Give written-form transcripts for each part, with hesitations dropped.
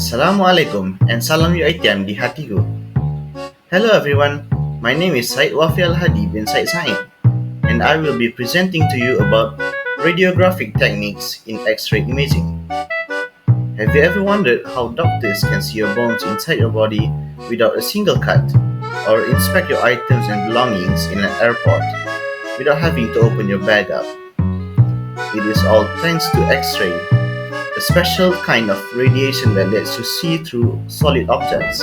Assalamualaikum and salam UiTM di hatiku. Hello everyone, my name is Said Wafi Al-Hadi bin Said Said and I will be presenting to you about radiographic techniques in X-ray imaging. Have you ever wondered how doctors can see your bones inside your body without a single cut, or inspect your items and belongings in an airport without having to open your bag up? It is all thanks to X-ray, a special kind of radiation that lets you see through solid objects.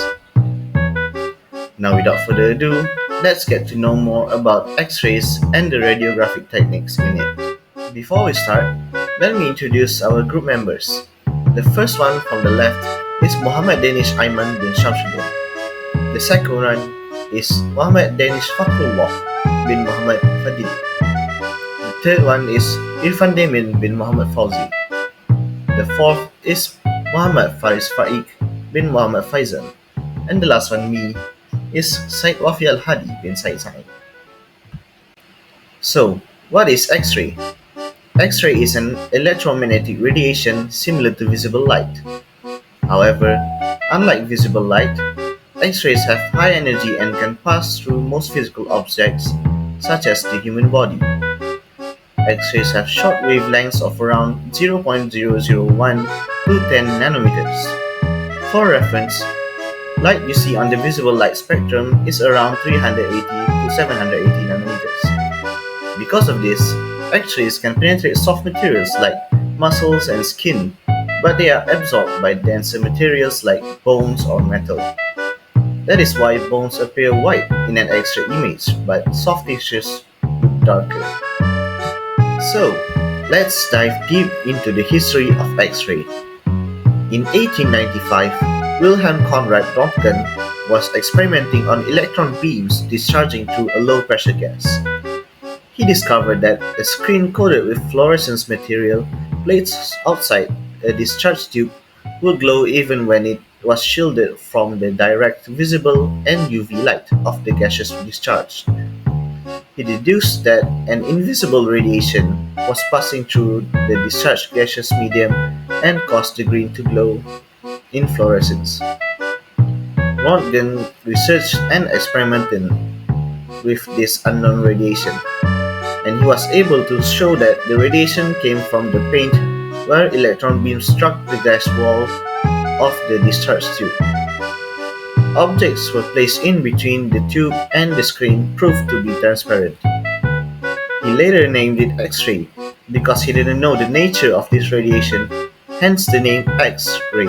Now, without further ado, let's get to know more about X-rays and the radiographic techniques in it. Before we start, let me introduce our group members. The first one from the left is Muhammad Danish Aiman bin Shamsuddin. The second one is Muhammad Danish Fakrullah bin Muhammad Fadil. The third one is Irfan Demin bin Muhammad Fauzi. The fourth is Muhammad Faris Faik bin Muhammad Faizal. And the last one, me, is Said Wafi Al-Hadi bin Said Said. So, what is X-ray? X-ray is an electromagnetic radiation similar to visible light. However, unlike visible light, X-rays have high energy and can pass through most physical objects, such as the human body. X-rays have short wavelengths of around 0.001 to 10 nanometers. For reference, light you see on the visible light spectrum is around 380 to 780 nanometers. Because of this, X-rays can penetrate soft materials like muscles and skin, but they are absorbed by denser materials like bones or metal. That is why bones appear white in an X-ray image, but soft tissues look darker. So, let's dive deep into the history of X-ray. In 1895, Wilhelm Conrad Röntgen was experimenting on electron beams discharging through a low-pressure gas. He discovered that a screen coated with fluorescence material placed outside a discharge tube would glow even when it was shielded from the direct visible and UV light of the gaseous discharge. He deduced that an invisible radiation was passing through the discharged gaseous medium and caused the green to glow in fluorescence. Röntgen researched and experimented with this unknown radiation, and he was able to show that the radiation came from the paint where electron beams struck the glass wall of the discharge tube. Objects were placed in between the tube and the screen proved to be transparent. He later named it X-ray because he didn't know the nature of this radiation, hence the name X-ray.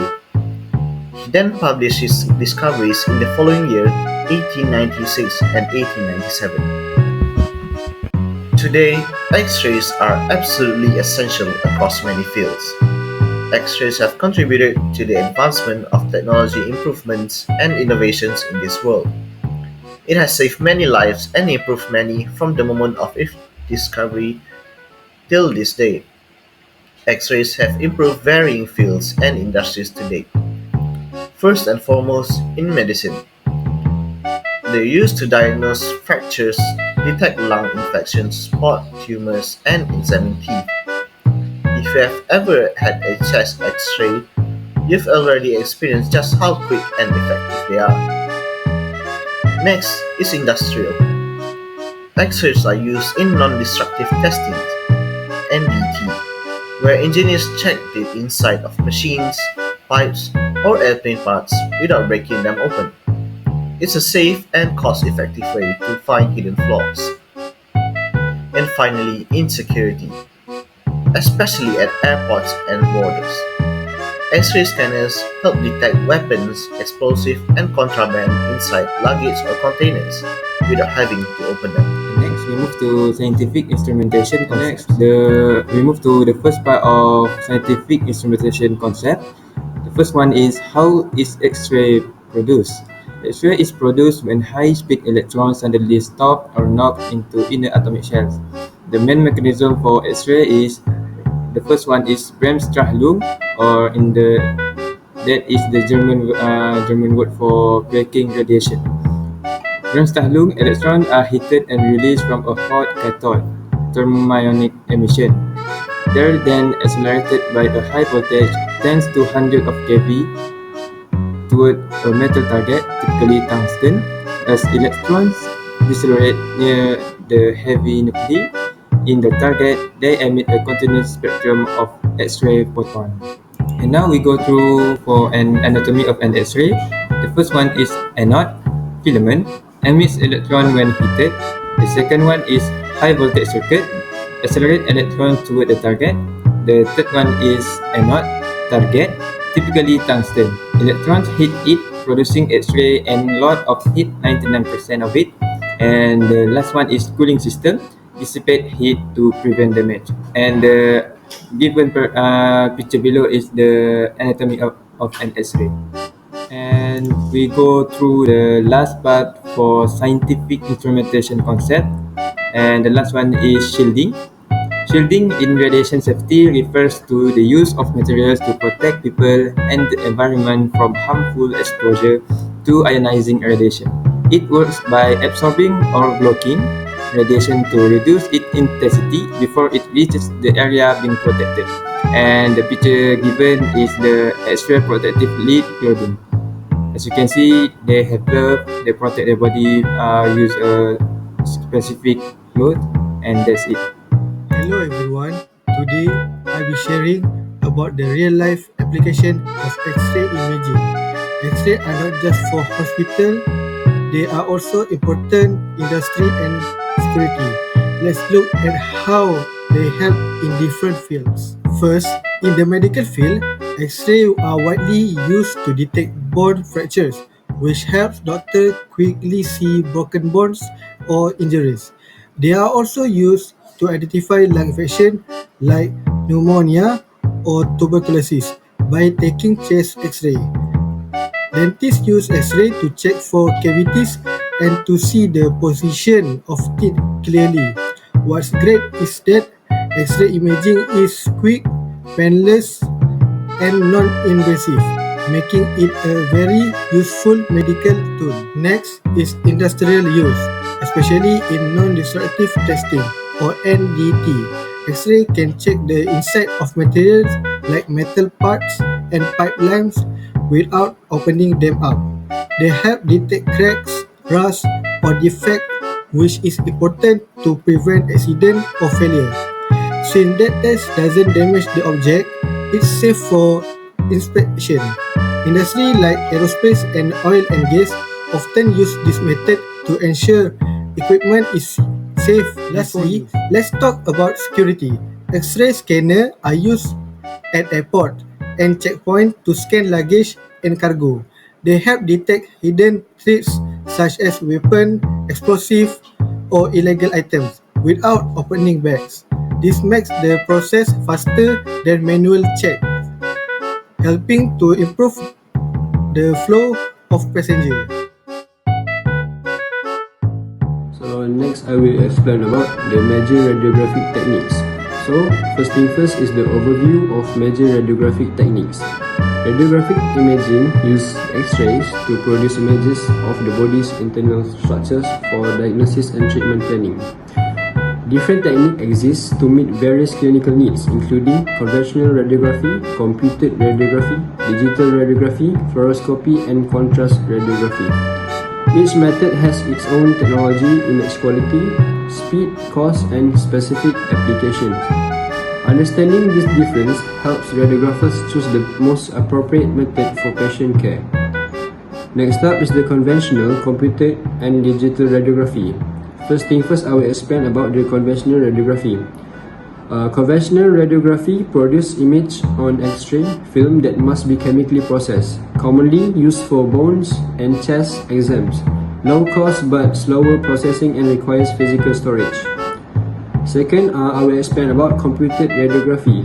He then published his discoveries in the following year, 1896 and 1897. Today, X-rays are absolutely essential across many fields. X-rays have contributed to the advancement of technology improvements and innovations in this world. It has saved many lives and improved many from the moment of its discovery till this day. X-rays have improved varying fields and industries today. First and foremost, in medicine. They are used to diagnose fractures, detect lung infections, spot tumors, and examine teeth. If you have ever had a chest X-ray, you've already experienced just how quick and effective they are. Next is industrial. X-rays are used in non-destructive testing (NDT), where engineers check the inside of machines, pipes, or airplane parts without breaking them open. It's a safe and cost-effective way to find hidden flaws. And finally, in security, especially at airports and borders. X-ray scanners help detect weapons, explosives, and contraband inside luggage or containers without having to open them. Next, we move to scientific instrumentation concept. We move to the first part of scientific instrumentation concept. The first one is, how is X-ray produced? X-ray is produced when high-speed electrons suddenly stop or knock into inner atomic shells. The main mechanism for X-ray is, the first one is Bremsstrahlung, or that is the German word for breaking radiation. Bremsstrahlung electrons are heated and released from a hot cathode, thermionic emission. They are then accelerated by a high voltage, tens to hundreds of kV, toward a metal target, typically tungsten. As electrons decelerate near the heavy nuclei in the target, they emit a continuous spectrum of X-ray photons. And now we go through for an anatomy of an X-ray. The first one is anode, filament, emits electron when heated. The second one is high voltage circuit, accelerate electrons toward the target. The third one is anode, target, typically tungsten. Electrons hit it, producing X-ray and lot of heat, 99% of it. And the last one is cooling system, dissipate heat to prevent damage. And the given picture below is the anatomy of an X-ray. And we go through the last part for scientific instrumentation concept. And the last one is shielding. Shielding in radiation safety refers to the use of materials to protect people and the environment from harmful exposure to ionizing radiation. It works by absorbing or blocking radiation to reduce its intensity before it reaches the area being protected. And the picture given is the X-ray protective lead clothing. As you can see, they have glove, they protect their body, use a specific cloth, and that's it. Hello everyone, today I'll be sharing about the real life application of X-ray imaging. X-ray are not just for hospital, they are also important industry and security. Let's look at how they help in different fields. First, in the medical field, X-ray are widely used to detect bone fractures, which helps doctors quickly see broken bones or injuries. They are also used to identify lung infection like pneumonia or tuberculosis by taking chest X-ray. Dentists use X-ray to check for cavities and to see the position of teeth clearly. What's great is that X-ray imaging is quick, painless, and non-invasive, making it a very useful medical tool. Next is industrial use, especially in non-destructive testing or NDT. X-ray can check the inside of materials like metal parts and pipelines without opening them up. They help detect cracks, rust, or defect, which is important to prevent accident or failure. Since that test doesn't damage the object, it's safe for inspection. Industry like aerospace and oil and gas often use this method to ensure equipment is safe. Lastly, let's talk about security. X-ray scanners are used at airport and checkpoint to scan luggage and cargo. They help detect hidden threats such as weapons, explosives, or illegal items without opening bags. This makes the process faster than manual checks, helping to improve the flow of passengers. So next I will explain about the major radiographic techniques. So first thing first is the overview of major radiographic techniques. Radiographic imaging uses X-rays to produce images of the body's internal structures for diagnosis and treatment planning. Different techniques exist to meet various clinical needs, including conventional radiography, computed radiography, digital radiography, fluoroscopy, and contrast radiography. Each method has its own technology, image quality, speed, cost, and specific applications. Understanding this difference helps radiographers choose the most appropriate method for patient care. Next up is the conventional, computed, and digital radiography. First thing first, I will explain about the conventional radiography. Conventional radiography produces image on X-ray film that must be chemically processed, commonly used for bones and chest exams. Low cost but slower processing and requires physical storage. Second, I will explain about computed radiography.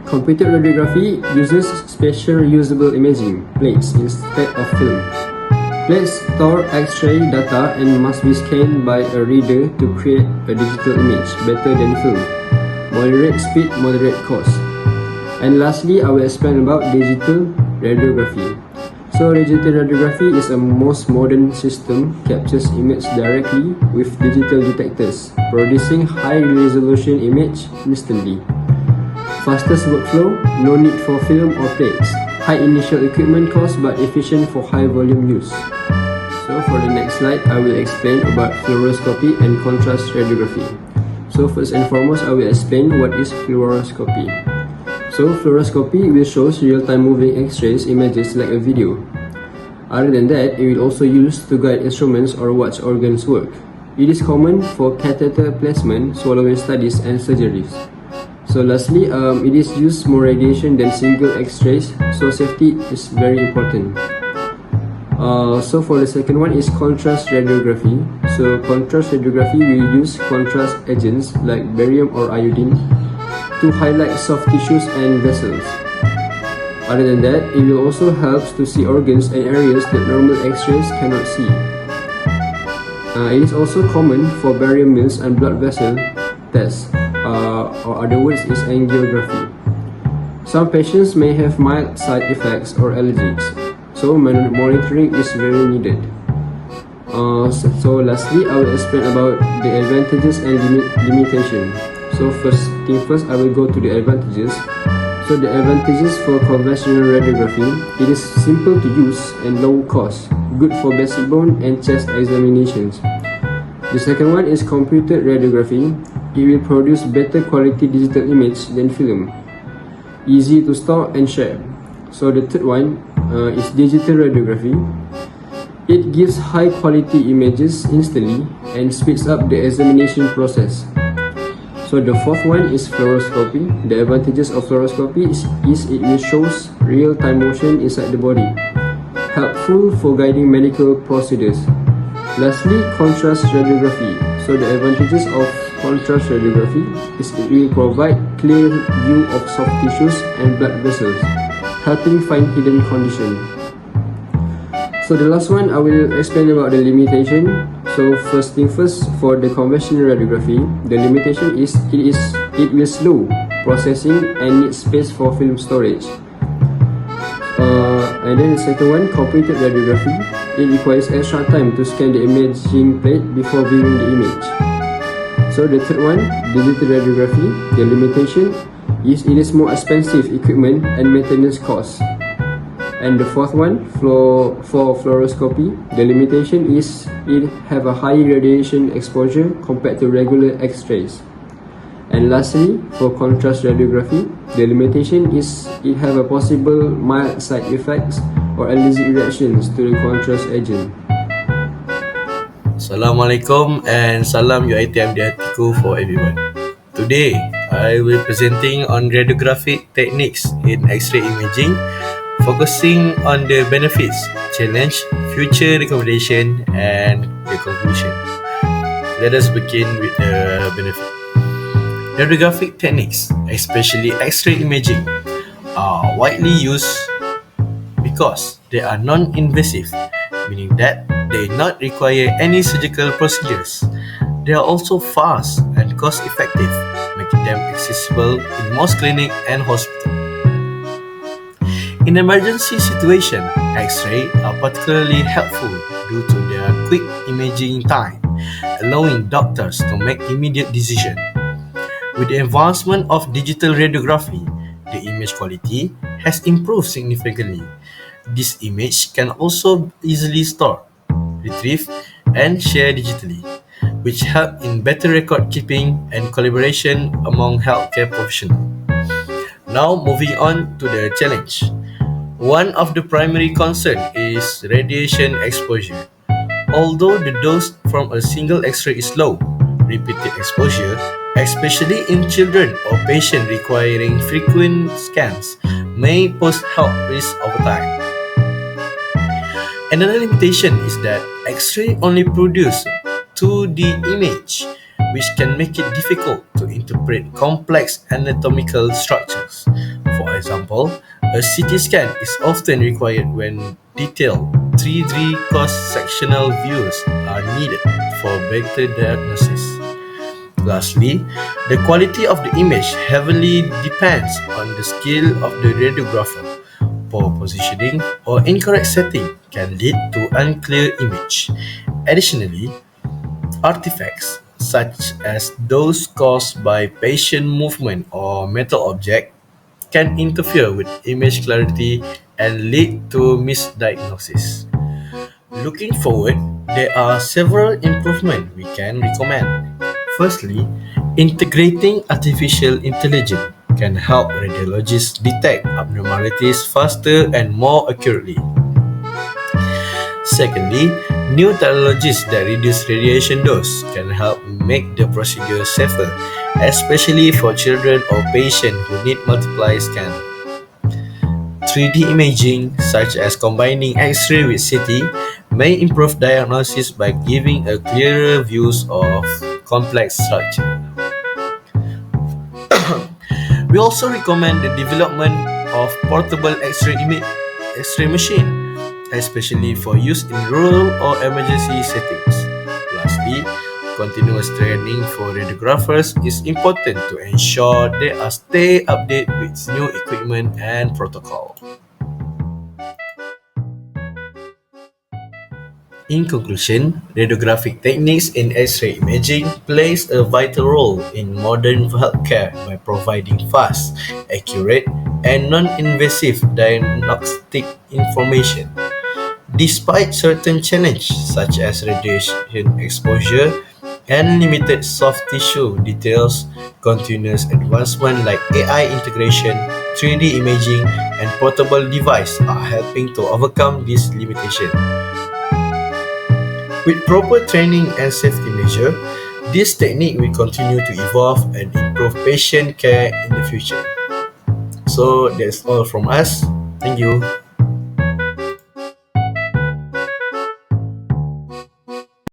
Computed radiography uses spatial reusable imaging plates instead of film. Plates store X-ray data and must be scanned by a reader to create a digital image better than film. Moderate speed, moderate cost. And lastly, I will explain about digital radiography. So digital radiography is a most modern system captures image directly with digital detectors, producing high resolution image instantly. Fastest workflow, no need for film or plates. high initial equipment cost but efficient for high volume use. So for the next slide, I will explain about fluoroscopy and contrast radiography. So first and foremost, I will explain what is fluoroscopy. So fluoroscopy will show real-time moving X-rays images like a video. Other than that, it will also used to guide instruments or watch organs work. It is common for catheter placement, swallowing studies, and surgeries. So lastly, it is used more radiation than single X-rays, so safety is very important. So for the second one is contrast radiography. So contrast radiography will use contrast agents like barium or iodine to highlight soft tissues and vessels. Other than that, it will also help to see organs and areas that normal X-rays cannot see. It is also common for barium mills and blood vessel tests, or other words is angiography. Some patients may have mild side effects or allergies, so monitoring is very needed. So lastly, I will explain about the advantages and limitation. So first thing first, I will go to the advantages. So the advantages for conventional radiography, it is simple to use and low cost, good for basic bone and chest examinations. The second one is computed radiography. It will produce better quality digital image than film, easy to store and share. So the third one is digital radiography. It gives high quality images instantly and speeds up the examination process. So the fourth one is fluoroscopy. The advantages of fluoroscopy is it will shows real-time motion inside the body, helpful for guiding medical procedures. Lastly, contrast radiography. So the advantages of contrast radiography is it will provide clear view of soft tissues and blood vessels, helping find hidden conditions. So the last one, I will explain about the limitation. So first thing first, for the conventional radiography, the limitation is it will slow processing and need space for film storage. And then the second one, computed radiography, it requires extra time to scan the imaging plate before viewing the image. So the third one, digital radiography, the limitation is it is more expensive equipment and maintenance costs. And the fourth one, for fluoroscopy, the limitation is it have a high radiation exposure compared to regular X-rays. And lastly, for contrast radiography, the limitation is it have a possible mild side effects or allergic reactions to the contrast agent. Assalamualaikum and salam UiTM di hatiku for everyone. Today, I will presenting on radiographic techniques in X-ray imaging, focusing on the benefits, challenge, future recommendation, and the conclusion. Let us begin with the benefit. Radiographic techniques, especially X-ray imaging, are widely used because they are non-invasive, meaning that they not require any surgical procedures. They are also fast and cost-effective, making them accessible in most clinics and hospitals. In emergency situation, X-ray are particularly helpful due to their quick imaging time, allowing doctors to make immediate decisions. With the advancement of digital radiography, the image quality has improved significantly. This image can also easily store, retrieve, and share digitally, which help in better record keeping and collaboration among healthcare professionals. Now moving on to the challenge. One of the primary concerns is radiation exposure. Although the dose from a single X-ray is low, repeated exposure, especially in children or patients requiring frequent scans, may pose health risks over time. Another limitation is that X-ray only produce 2D image, which can make it difficult to interpret complex anatomical structures. For example, a CT scan is often required when detailed 3D cross-sectional views are needed for better diagnosis. Lastly, the quality of the image heavily depends on the skill of the radiographer. Poor positioning or incorrect setting can lead to unclear image. Additionally, artifacts such as those caused by patient movement or metal object can interfere with image clarity and lead to misdiagnosis. Looking forward, there are several improvements we can recommend. Firstly, integrating artificial intelligence can help radiologists detect abnormalities faster and more accurately. Secondly, new technologies that reduce radiation dose can help make the procedure safer, especially for children or patients who need multiple scans. 3D imaging, such as combining X-ray with CT, may improve diagnosis by giving a clearer view of complex structure. We also recommend the development of portable X-ray machine, especially for use in rural or emergency settings. Lastly, continuous training for radiographers is important to ensure they are stay updated with new equipment and protocol. In conclusion, radiographic techniques in X-ray imaging plays a vital role in modern healthcare by providing fast, accurate, and non-invasive diagnostic information. Despite certain challenges such as radiation exposure and limited soft tissue details, continuous advancement like AI integration, 3D imaging, and portable devices are helping to overcome these limitations. With proper training and safety measure, this technique will continue to evolve and improve patient care in the future. So that's all from us. Thank you.